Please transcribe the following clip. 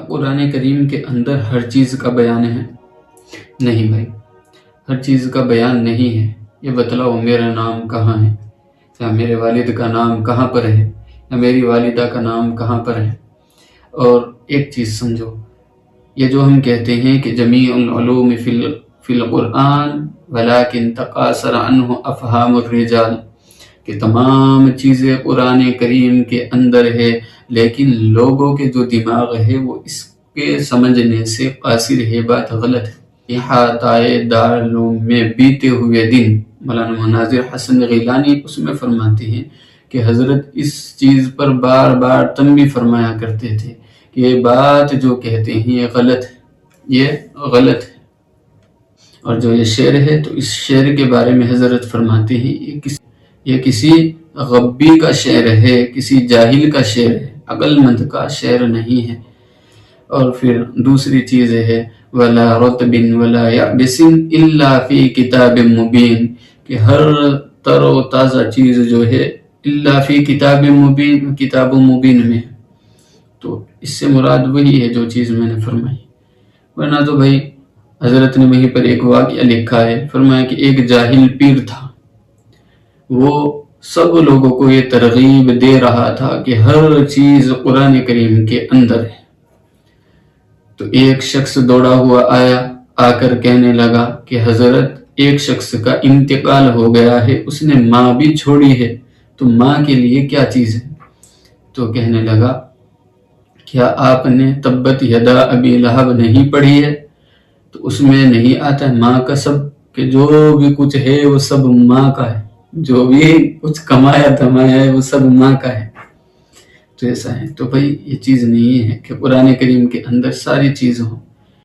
قرآن کریم کے اندر ہر چیز کا بیان ہے؟ نہیں بھائی، ہر چیز کا بیان نہیں ہے۔ یہ بتلاؤ میرا نام کہاں ہے، یا میرے والد کا نام کہاں پر ہے، یا میری والدہ کا نام کہاں پر ہے۔ اور ایک چیز سمجھو، یہ جو ہم کہتے ہیں کہ جمیع العلوم فی القرآن ولیکن تقاصر عنہ افہام الرجال، کہ تمام چیزیں قرآن کریم کے اندر ہے، لیکن لوگوں کے جو دماغ ہے وہ اس کے سمجھنے سے قاصر ہے، بات غلط ہے۔ احاطۂ دارالعلوم میں بیتے ہوئے دن، مولانا مناظر حسن غیلانی اس میں فرماتے ہیں کہ حضرت اس چیز پر بار بار تنبیہ فرمایا کرتے تھے کہ یہ بات جو کہتے ہیں یہ غلط ہے، یہ غلط ہے۔ اور جو یہ شعر ہے تو اس شعر کے بارے میں حضرت فرماتے ہیں یہ کسی غبی کا شعر ہے، کسی جاہل کا شعر ہے، عقل مند کا شعر نہیں ہے۔ اور پھر دوسری چیز ہے وَلَا رَطْبٍ وَلَا يَعْبِسٍ إِلَّا فِي كِتَابٍ مُبِينٍ، کہ ہر تر و تازہ چیز جو ہے إِلَّا فِي كِتَابٍ مُبِينٍ، کتاب مبین میں، تو اس سے مراد وہی ہے جو چیز میں نے فرمائی۔ ورنہ تو بھائی حضرت نے وہیں پر ایک واقعہ لکھا ہے، فرمایا کہ ایک جاہل پیر تھا، وہ سب لوگوں کو یہ ترغیب دے رہا تھا کہ ہر چیز قرآن کریم کے اندر ہے۔ تو ایک شخص دوڑا ہوا آیا، آ کر کہنے لگا کہ حضرت ایک شخص کا انتقال ہو گیا ہے، اس نے ماں بھی چھوڑی ہے، تو ماں کے لیے کیا چیز ہے؟ تو کہنے لگا کیا آپ نے تبت یدا ابی لہب نہیں پڑھی ہے؟ تو اس میں نہیں آتا ہے ماں کا سب، کہ جو بھی کچھ ہے وہ سب ماں کا ہے، جو بھی کچھ کمایا دھمایا ہے وہ سب ماں کا ہے۔ تو ایسا ہے، تو بھائی یہ چیز نہیں ہے کہ قرآن کریم کے اندر ساری چیز ہوں۔